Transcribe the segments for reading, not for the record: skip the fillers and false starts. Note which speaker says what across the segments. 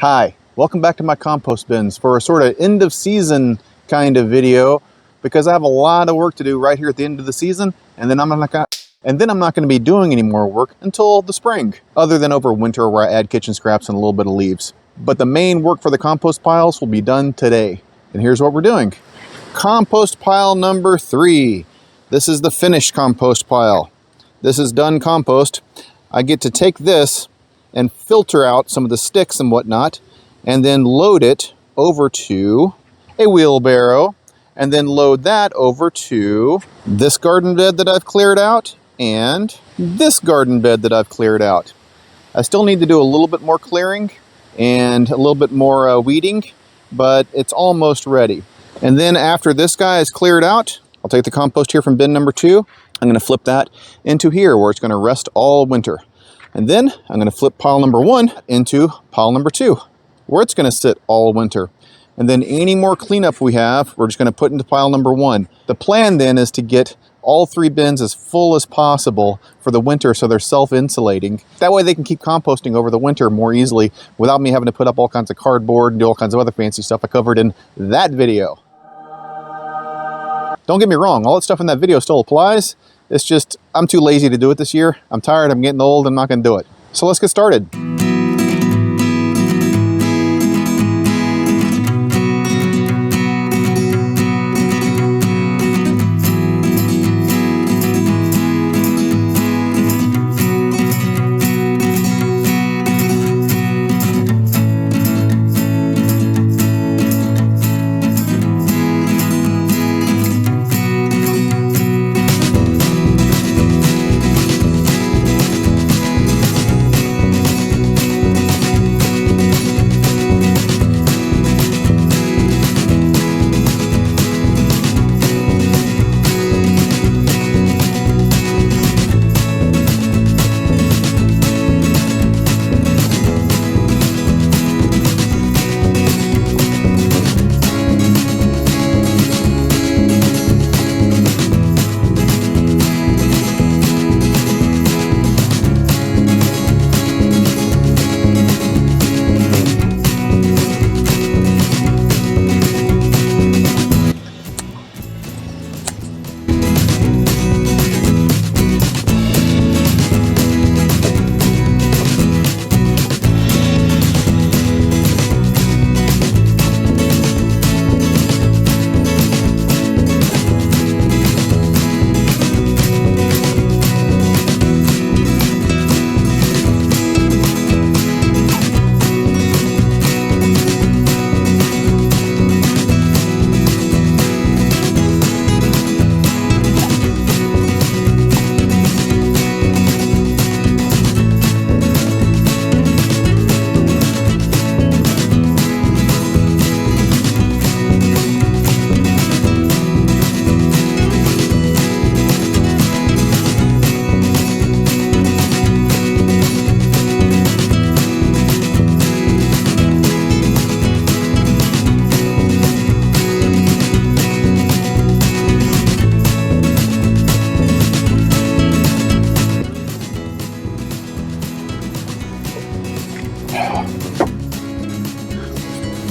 Speaker 1: Hi, welcome back to my compost bins for a sort of end of season kind of video because I have a lot of work to do right here at the end of the season, and then I'm not going to be doing any more work until the spring, other than over winter where I add kitchen scraps and a little bit of leaves. But the main work for the compost piles will be done today. And here's what we're doing. Compost pile number 3. This is the finished compost pile. This is done compost. I get to take this and filter out some of the sticks and whatnot, and then load it over to a wheelbarrow, and then load that over to this garden bed that I've cleared out and this garden bed that I've cleared out. I still need to do a little bit more clearing and a little bit more weeding, but it's almost ready. And then after this guy is cleared out, I'll take the compost here from bin number 2. I'm going to flip that into here where it's going to rest all winter. And then I'm going to flip pile number 1 into pile number 2, where it's going to sit all winter. And then any more cleanup we have, we're just going to put into pile number 1. The plan then is to get all 3 bins as full as possible for the winter so they're self-insulating. That way they can keep composting over the winter more easily without me having to put up all kinds of cardboard and do all kinds of other fancy stuff I covered in that video. Don't get me wrong, all that stuff in that video still applies. It's just, I'm too lazy to do it this year. I'm tired, I'm getting old, I'm not gonna do it. So let's get started.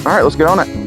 Speaker 1: All right, let's get on it.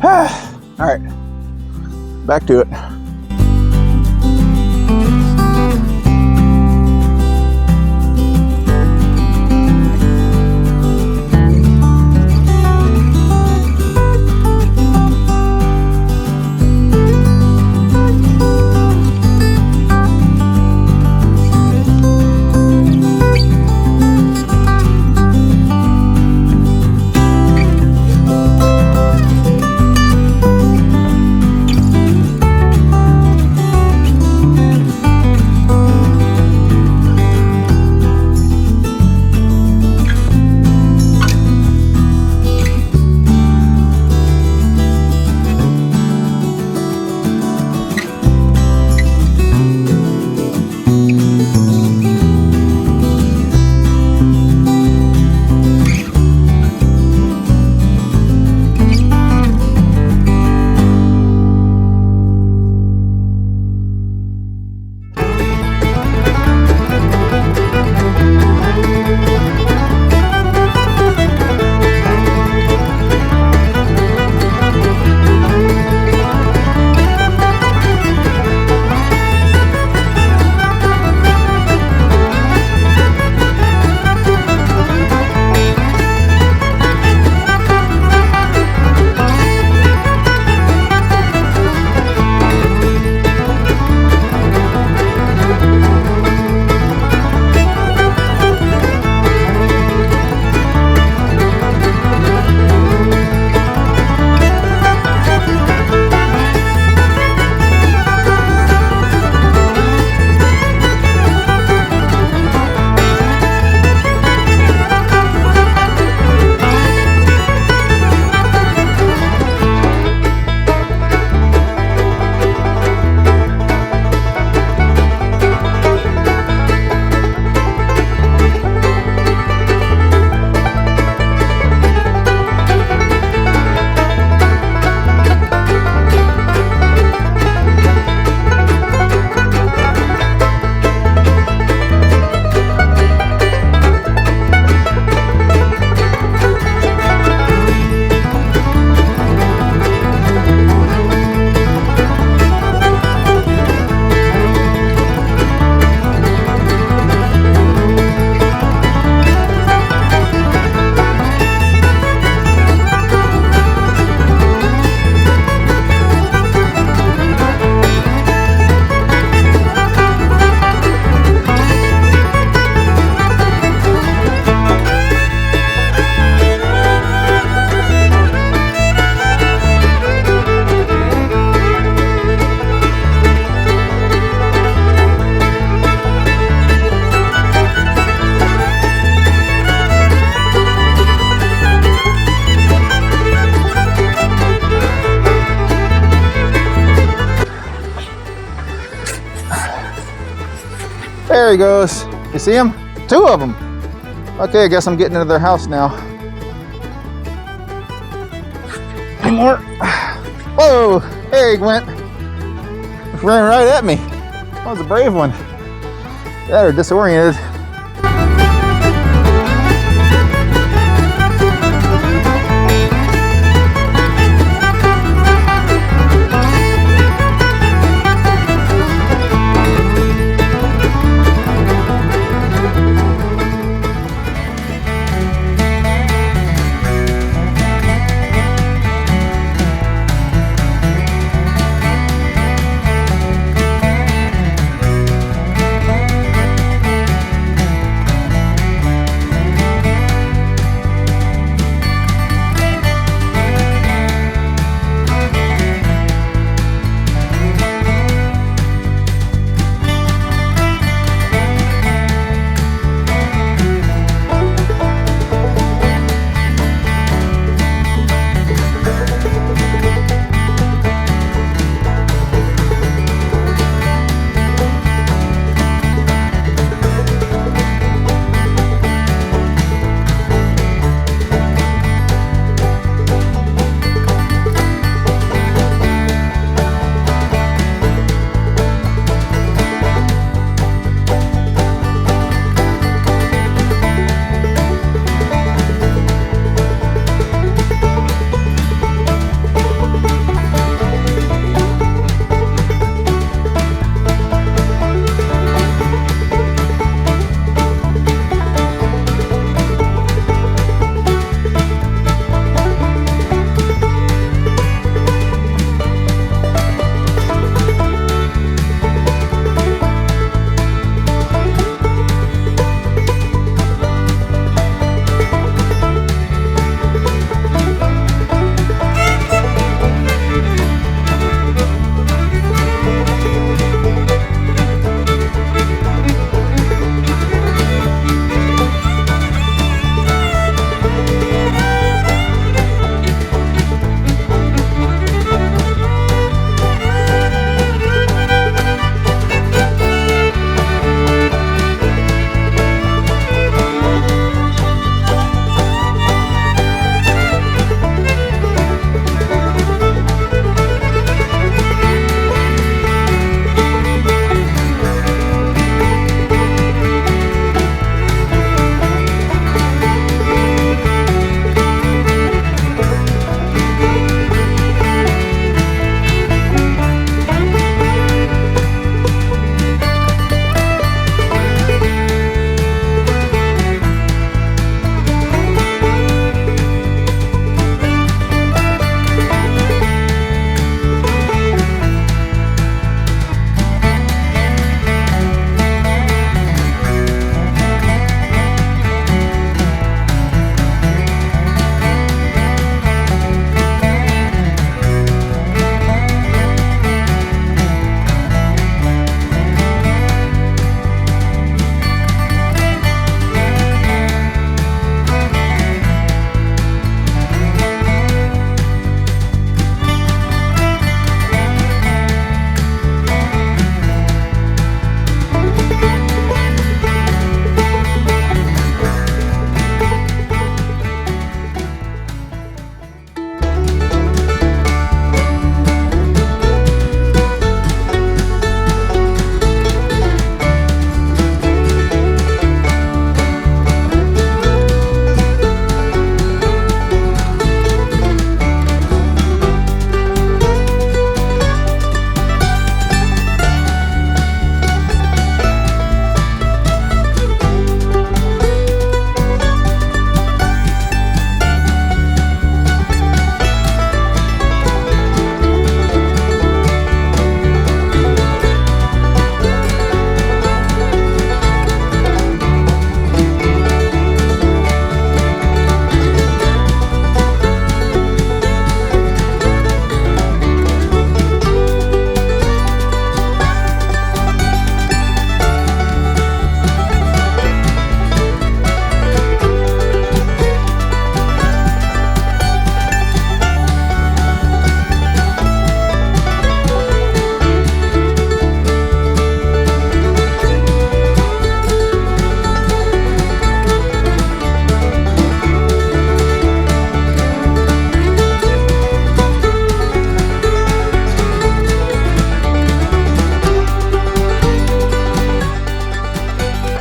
Speaker 1: All right, back to it. There he goes. You see him? Two of them. Okay, I guess I'm getting into their house now. One more. Whoa, there he went. Ran right at me. That was a brave one. Yeah, they're disoriented.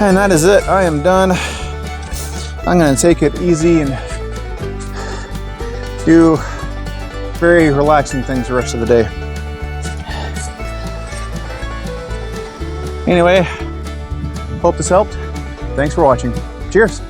Speaker 1: And that is it. I am done. I'm gonna take it easy and do very relaxing things the rest of the day. Anyway, hope this helped. Thanks for watching. Cheers.